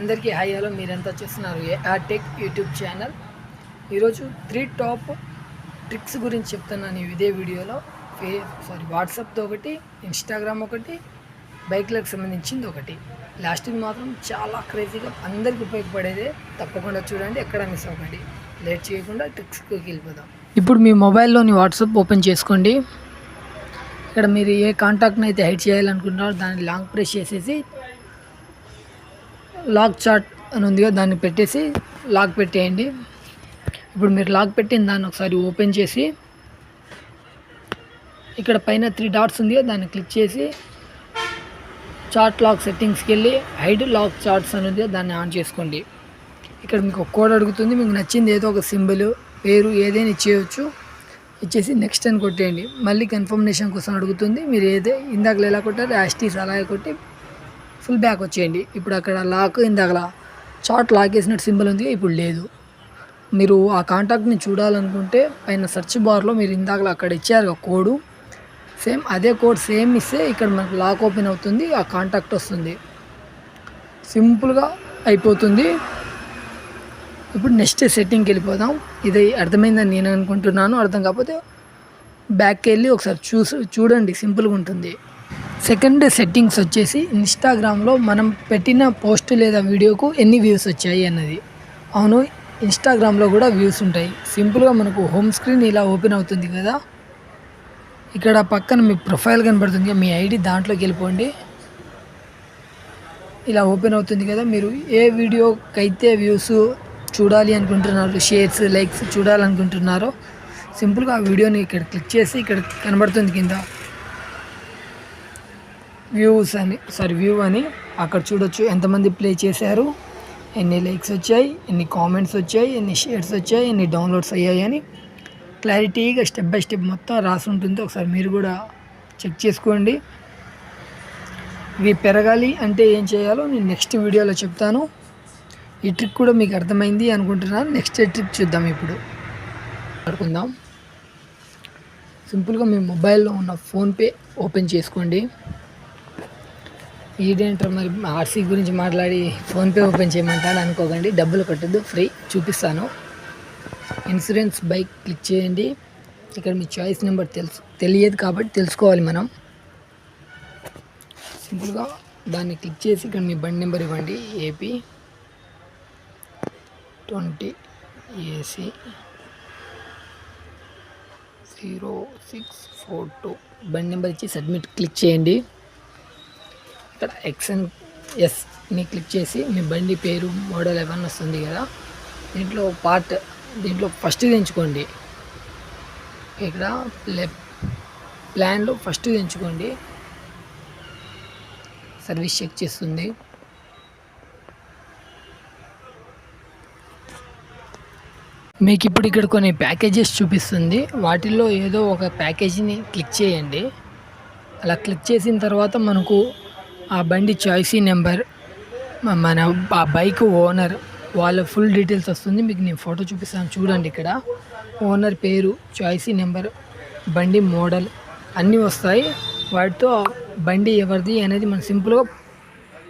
అందరికీ hi hello, మీరంతా చూస్తున్నారు ఏఆర్ టెక్ యూట్యూబ్ ఛానల్. ఈరోజు 3 టాప్ ట్రిక్స్ గురించి చెప్తున్నాను ఇదే వీడియోలో. వాట్సాప్తో ఒకటి, ఇన్స్టాగ్రామ్ ఒకటి, బైక్లకు సంబంధించింది ఒకటి. లాస్ట్కి మాత్రం చాలా క్రేజీగా అందరికి ఉపయోగపడేదే, తప్పకుండా చూడండి, ఎక్కడ మిస్ అవ్వకండి. లేట్ చేయకుండా ట్రిక్స్కి వెళ్ళిపోదాం. ఇప్పుడు మీ మొబైల్లోని వాట్సాప్ ఓపెన్ చేసుకోండి. ఇక్కడ మీరు ఏ కాంటాక్ట్ని అయితే హైడ్ చేయాలనుకుంటున్నారో దాన్ని లాంగ్ ప్రెస్ చేసేసి లాక్ చాట్ అని ఉందిగా దాన్ని పెట్టేసి లాక్ పెట్టేయండి. ఇప్పుడు మీరు లాక్ పెట్టిన దాన్ని ఒకసారి ఓపెన్ చేసి ఇక్కడ పైన 3 డాట్స్ ఉంది, దాన్ని క్లిక్ చేసి చాట్ లాక్ సెట్టింగ్స్కి వెళ్ళి హైడ్ లాక్ చాట్స్ అని ఉంది, దాన్ని ఆన్ చేసుకోండి. ఇక్కడ మీకు ఒక కోడ్ అడుగుతుంది, మీకు నచ్చింది ఏదో ఒక సింబల్ పేరు ఏదైనా ఇచ్చేయచ్చు. ఇచ్చేసి నెక్స్ట్ అని కొట్టేయండి. మళ్ళీ కన్ఫర్మేషన్ కోసం అడుగుతుంది, మీరు ఇందాక ఎలా కొట్టారు యాస్టీస్ అలాగే కొట్టి ఫుల్ బ్యాక్ వచ్చేయండి. ఇప్పుడు అక్కడ లాక్ ఇందాక చాట్ లాక్ వేసినట్టు సింబల్ ఉంది, ఇప్పుడు లేదు. మీరు ఆ కాంటాక్ట్ని చూడాలనుకుంటే పైన సెర్చ్ బార్లో మీరు ఇందాక అక్కడ ఇచ్చారు కోడ్, సేమ్ అదే కోడ్ సేమ్ ఇస్తే ఇక్కడ మనకు లాక్ ఓపెన్ అవుతుంది, ఆ కాంటాక్ట్ వస్తుంది. సింపుల్గా అయిపోతుంది. ఇప్పుడు నెక్స్ట్ సెట్టింగ్కి వెళ్ళిపోదాం. ఇది అర్థమైందని నేను అనుకుంటున్నాను. అర్థం కాకపోతే బ్యాక్కి వెళ్ళి ఒకసారి చూడండి, సింపుల్గా ఉంటుంది. సెకండ్ సెట్టింగ్స్ వచ్చేసి ఇన్స్టాగ్రామ్లో మనం పెట్టిన పోస్ట్ లేదా వీడియోకు ఎన్ని వ్యూస్ వచ్చాయి అన్నది. అవును, ఇన్స్టాగ్రామ్లో కూడా వ్యూస్ ఉంటాయి. సింపుల్గా మనకు హోమ్ స్క్రీన్ ఇలా ఓపెన్ అవుతుంది కదా, ఇక్కడ పక్కన మీ ప్రొఫైల్ కనబడుతుంది, మీ ఐడి దాంట్లోకి వెళ్ళిపోండి. ఇలా ఓపెన్ అవుతుంది కదా, మీరు ఏ వీడియోకి అయితే వ్యూస్ చూడాలి అనుకుంటున్నారు, షేర్స్ లైక్స్ చూడాలనుకుంటున్నారో సింపుల్గా ఆ వీడియోని ఇక్కడ క్లిక్ చేసి ఇక్కడ కనబడుతుంది కింద వ్యూ అని అక్కడ చూడొచ్చు ఎంతమంది ప్లే చేశారు, ఎన్ని లైక్స్ వచ్చాయి, ఎన్ని కామెంట్స్ వచ్చాయి, ఎన్ని షేర్స్ వచ్చాయి, ఎన్ని డౌన్లోడ్స్ అయ్యాయి అని క్లారిటీగా స్టెప్ బై స్టెప్ మొత్తం రాసి ఉంటుంది. ఒకసారి మీరు కూడా చెక్ చేసుకోండి. ఇవి పెరగాలి అంటే ఏం చేయాలో నేను నెక్స్ట్ వీడియోలో చెప్తాను. ఈ ట్రిక్ కూడా మీకు అర్థమైంది అనుకుంటున్నాను. నెక్స్ట్ ట్రిక్ చూద్దాం. ఇప్పుడు ఆడుకుందాం. సింపుల్గా మీ మొబైల్లో ఉన్న ఫోన్పే ఓపెన్ చేసుకోండి. ఇదేంటారు మరి ఆర్సీ గురించి మాట్లాడి ఫోన్పే ఓపెన్ చేయమంటాను అనుకోకండి, డబ్బులు కట్టద్దు, ఫ్రీ. చూపిస్తాను. ఇన్సూరెన్స్ బైక్ క్లిక్ చేయండి. ఇక్కడ మీ చాయిస్ నెంబర్ తెలియదు కాబట్టి తెలుసుకోవాలి మనం. సింపుల్గా దాన్ని క్లిక్ చేసి ఇక్కడ మీ బండి నెంబర్ ఇవ్వండి. ఏపీ 20 AC 0642 బండి నెంబర్ ఇచ్చి సబ్మిట్ క్లిక్ చేయండి. ఇక్కడ XNSని క్లిక్ చేసి మీ బండి పేరు మోడల్ ఏమన్నా వస్తుంది కదా, దీంట్లో ఫస్ట్ ఎంచుకోండి. ఇక్కడ ప్లాన్లో ఫస్ట్ ఎంచుకోండి. సర్వీస్ చెక్ చేస్తుంది. మీకు ఇప్పుడు ఇక్కడ కొన్ని ప్యాకేజెస్ చూపిస్తుంది, వాటిల్లో ఏదో ఒక ప్యాకేజీని క్లిక్ చేయండి. అలా క్లిక్ చేసిన తర్వాత మనకు ఆ బండి చాయిసీ నెంబర్, మన ఆ బైక్ ఓనర్ వాళ్ళ ఫుల్ డీటెయిల్స్ వస్తుంది. మీకు నేను ఫోటో చూపిస్తాను చూడండి. ఇక్కడ ఓనర్ పేరు, చాయిసీ నెంబర్, బండి మోడల్ అన్నీ వస్తాయి. వాటితో బండి ఎవరిది అనేది మనం సింపుల్గా